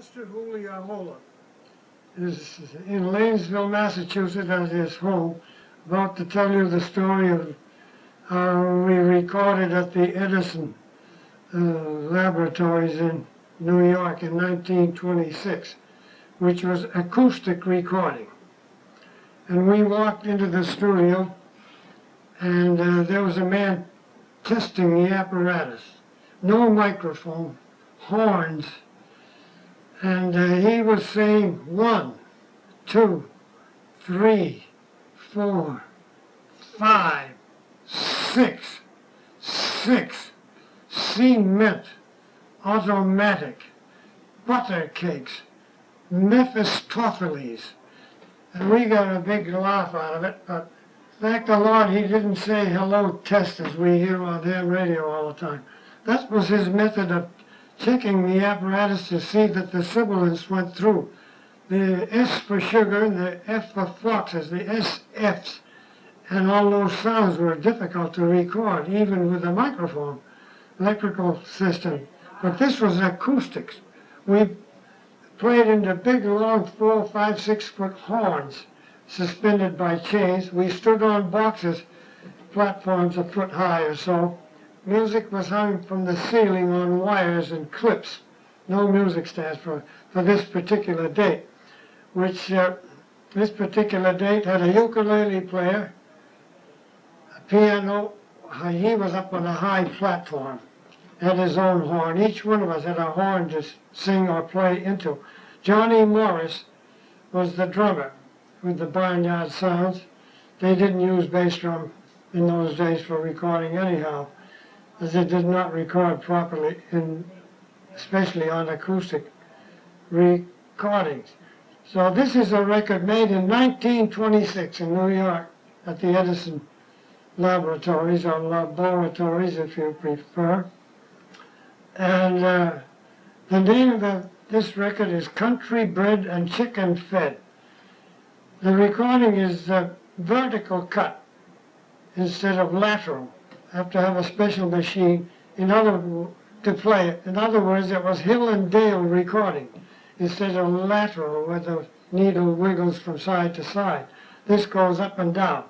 Sylvester Ahola is in Lanesville, Massachusetts, as his home, about to tell you the story of how we recorded at the Edison laboratories in New York in 1926, which was acoustic recording. And we walked into the studio, and there was a man testing the apparatus. No microphone, horns, and he was saying 1, 2, 3, 4, 5, 6, 6, cement, automatic, butter cakes, Mephistopheles. And we got a big laugh out of it, but thank the Lord he didn't say hello test as we hear on ham radio all the time. That was his method of checking the apparatus to see that the sibilants went through. The S for sugar and the F for foxes, the SFs, and all those sounds were difficult to record, even with a microphone, electrical system. But this was acoustics. We played into big, long 4, 5, 6 foot horns suspended by chains. We stood on boxes, platforms a foot high or so. Music was hung from the ceiling on wires and clips. No music stands for this particular date, which this particular date had a ukulele player, a piano. He was up on a high platform, had his own horn. Each one of us had a horn to sing or play into. Johnny Morris was the drummer with the barnyard sounds. They didn't use bass drum in those days for recording anyhow, as they did not record properly, especially on acoustic recordings. So this is a record made in 1926 in New York at the Edison laboratories, or laboratories if you prefer. And the name of this record is Country Bred and Chicken Fed. The recording is vertical cut instead of lateral. Have to have a special machine to play it. In other words, it was Hill and Dale recording instead of lateral, where the needle wiggles from side to side. This goes up and down.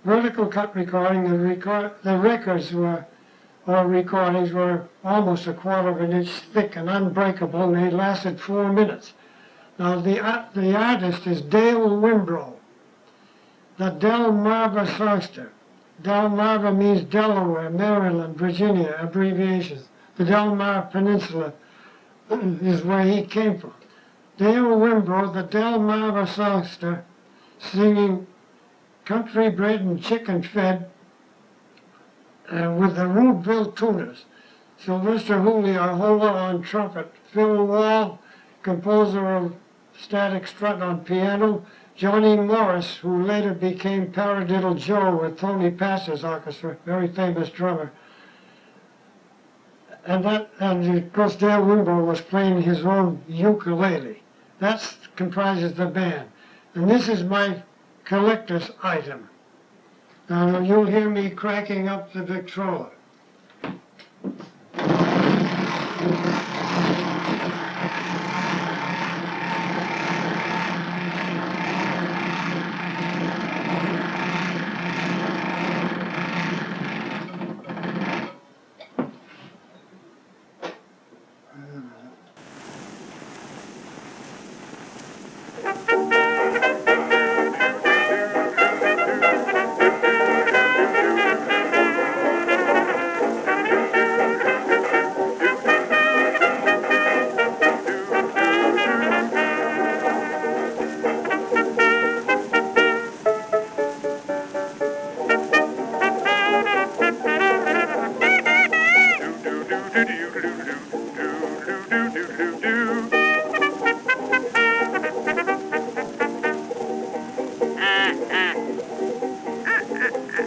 Vertical cut recording, the records were, or recordings were almost 1/4 of an inch thick and unbreakable, and they lasted 4 minutes. Now the artist is Dale Wimbrow, the Delmarva songster. Delmarva means Delaware, Maryland, Virginia, abbreviations. The Delmarva Peninsula is where he came from. Dale Wimbrow, the Delmarva songster, singing Country Bred and Chicken Fed with the Rubeville Tuners. Sylvester Ahola on trumpet, Phil Wall, composer of Static Strut on piano, Johnny Morris, who later became Paradiddle Joe with Tony Pastor's orchestra, very famous drummer. And of course Dale Wimbrow was playing his own ukulele. That comprises the band. And this is my collector's item. Now you'll hear me cracking up the Victrola.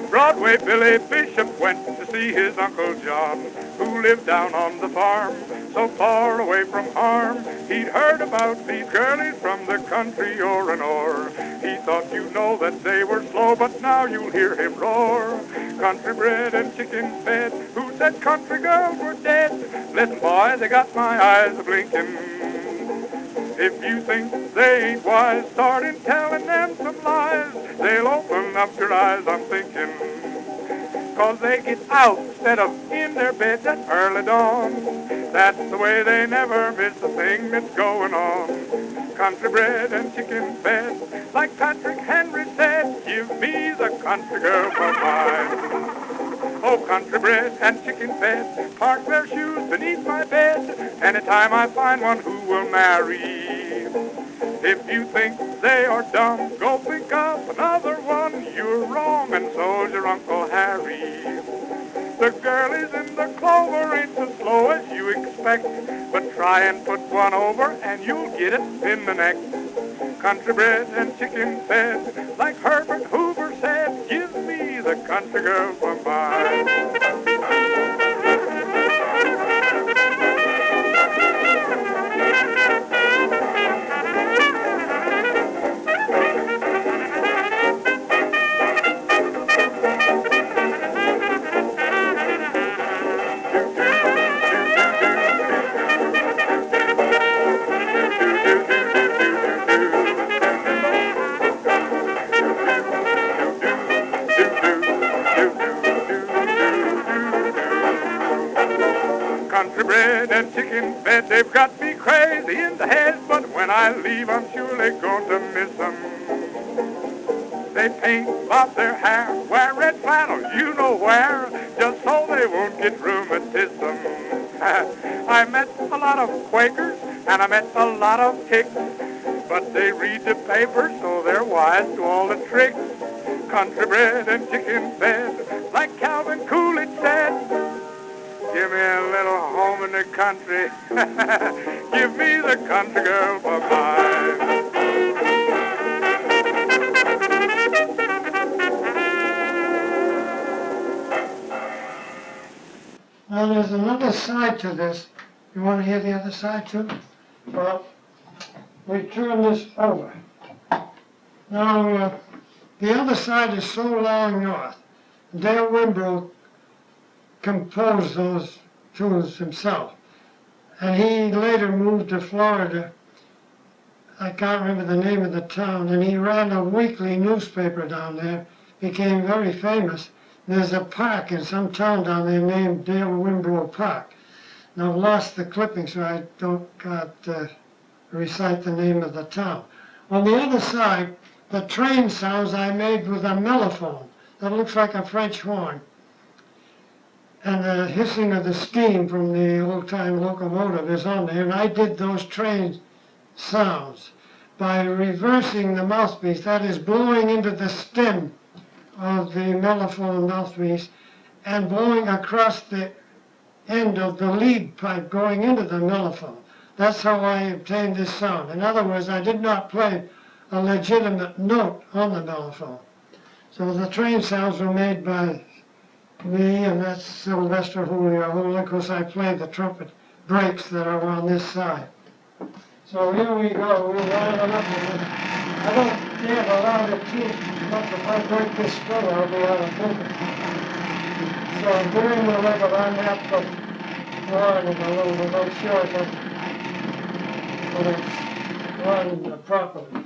Broadway Billy Bishop went to see his Uncle John, who lived down on the farm, so far away from harm. He'd heard about these girlies from the country o'er and o'er. He thought you know that they were slow, but now you'll hear him roar. Country bred and chicken fed, who said country girls were dead? Listen, boy, they got my eyes a-blinking. If you think they ain't wise, start in telling them some lies. They'll open up your eyes, I'm thinking. 'Cause they get out instead of in their beds at early dawn. That's the way they never miss a thing that's going on. Country bred and chicken fed, like Patrick Henry said, give me the country girl for mine. Oh, country bred and chicken fed, park their shoes beneath my bed, anytime I find one who will marry. If you think they are dumb, go think of another one. You're wrong, and so's your Uncle Harry. The girlies in the clover ain't so slow as you expect, but try and put one over and you'll get it in the neck. Country bred and chicken fed, like Herbert Hoover said, give me the country girl for mine. Country bred and chicken fed, they've got me crazy in the head, but when I leave, I'm surely going to miss them. They paint bob their hair, wear red flannel, you know where, just so they won't get rheumatism. I met a lot of Quakers, and I met a lot of ticks, but they read the paper, so they're wise to all the tricks. Country bred and chicken fed, like Calvin Coolidge said, give me a little home in the country. Give me the country girl for mine. Now there's another side to this. You want to hear the other side too? Well, we turn this over. Now, the other side is So Long North. Dale Wimbrow composed those tunes himself. And he later moved to Florida. I can't remember the name of the town, and he ran a weekly newspaper down there, became very famous. There's a park in some town down there named Dale Wimbrow Park. Now I've lost the clipping, so I can't recite the name of the town. On the other side, the train sounds I made with a mellophone that looks like a French horn, and the hissing of the steam from the old-time locomotive is on there, and I did those train sounds by reversing the mouthpiece, that is blowing into the stem of the mellophone mouthpiece and blowing across the end of the lead pipe going into the mellophone. That's how I obtained this sound. In other words, I did not play a legitimate note on the mellophone. So the train sounds were made by me, and that's Sylvester Ahola. Of course, I play the trumpet breaks that are on this side. So here we go. We're lining up with it. I don't dare allow the teeth, but if I break this string, I'll be out of focus. So during the record, I have to run it a little bit, make sure that it's run properly.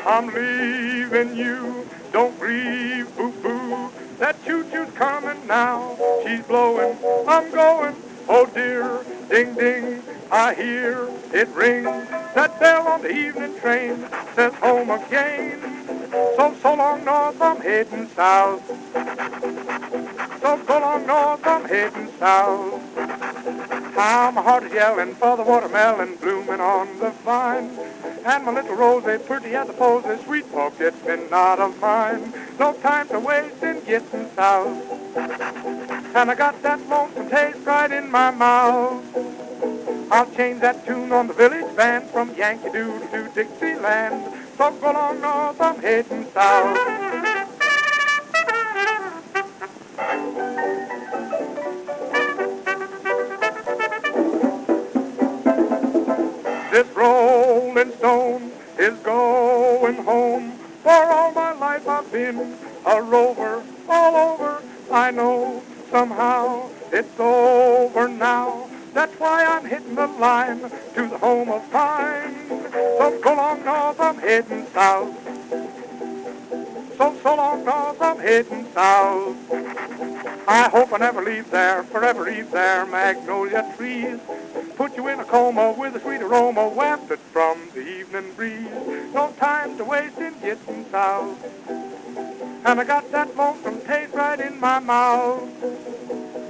I'm leaving you, don't grieve, boo-boo. That choo-choo's coming now, she's blowing, I'm going. Oh dear, ding-ding, I hear it ring. That bell on the evening train says home again. So long north, I'm heading south. So long north, I'm heading south. How my heart is yelling for the watermelon blooming on the vine. And my little rose is pretty as a posy, sweet forget-me not of mine. No time to waste in getting south. And I got that lonesome taste right in my mouth. I'll change that tune on the village band from Yankee Doodle to Dixieland. So go along north, I'm heading south. This rolling stone is going home. For all my life I've been a rover all over. I know somehow it's over now. That's why I'm hitting the line to the home of pine. So go long north, I'm heading south. So long north, I'm heading south. I hope I never leave there, forever leave there, magnolia trees. Put you in a coma with a sweet aroma wafted from the evening breeze. No time to waste in getting south. And I got that lonesome taste right in my mouth.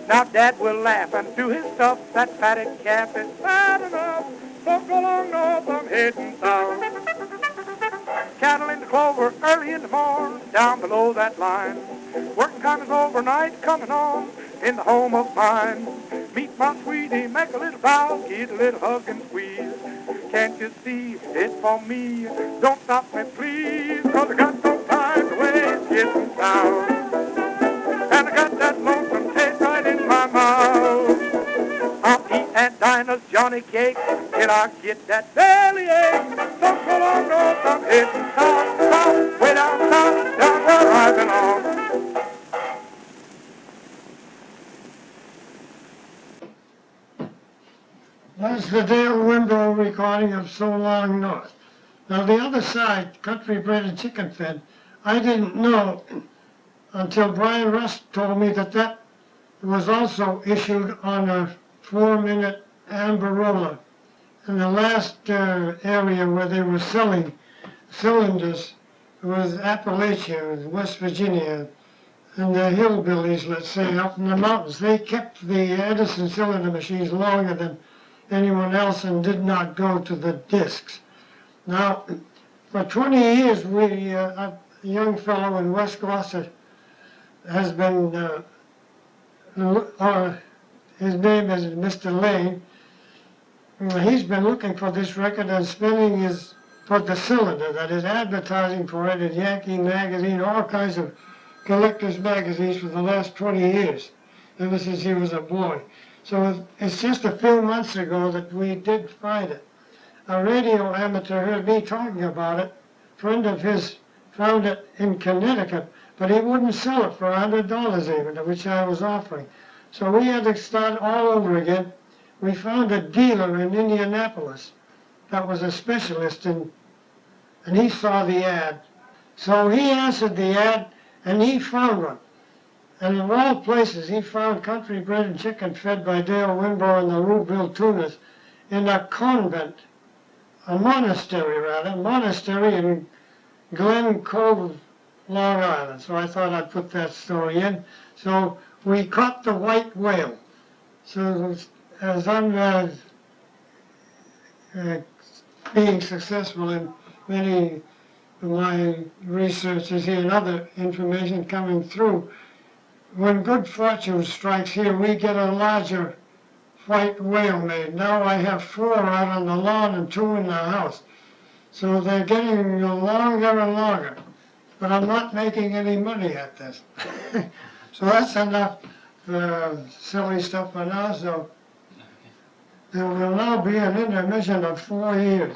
Now Dad will laugh and do his stuff. That fatted calf is fat enough. So go along north, I'm heading south. Cattle in the clover early in the morn, down below that line. Working time is overnight, coming on in the home of mine. Meet my sweetie, make a little bow, get a little hug and squeeze. Can't you see it's for me? Don't stop me, please, 'cause I got no time to waste getting south. And I got that lonesome taste right in my mouth. I'll eat Aunt Dinah's Johnny cake till I get that belly ache. So go on north, I'm heading south, south, way down south, down where I belong. That's the Dale Wimbrow recording of So Long North. Now the other side, Country Bred and Chicken Fed, I didn't know until Brian Rust told me that that was also issued on a 4-minute Amberola. And the last area where they were selling cylinders was Appalachia, West Virginia, and the hillbillies, let's say, up in the mountains. They kept the Edison cylinder machines longer than anyone else and did not go to the discs. Now, for 20 years, a young fellow in West Gloucester has been, his name is Mr. Lane. He's been looking for this record and spending for the cylinder, that is advertising for it in Yankee magazine, all kinds of collectors magazines for the last 20 years, ever since he was a boy. So it's just a few months ago that we did find it. A radio amateur heard me talking about it. A friend of his found it in Connecticut, but he wouldn't sell it for $100 even, which I was offering. So we had to start all over again. We found a dealer in Indianapolis that was a specialist and he saw the ad. So he answered the ad and he found one. And of all places, he found Country Bred and Chicken Fed by Dale Wimbrow and the Rubeville Tuners in a convent, a monastery in Glen Cove, Long Island. So I thought I'd put that story in. So we caught the white whale. So as I'm being successful in many of my researches here and other information coming through, when good fortune strikes here, we get a larger white whale made. Now I have 4 out on the lawn and 2 in the house. So they're getting longer and longer. But I'm not making any money at this. So that's enough silly stuff for now. So there will now be an intermission of 4 years.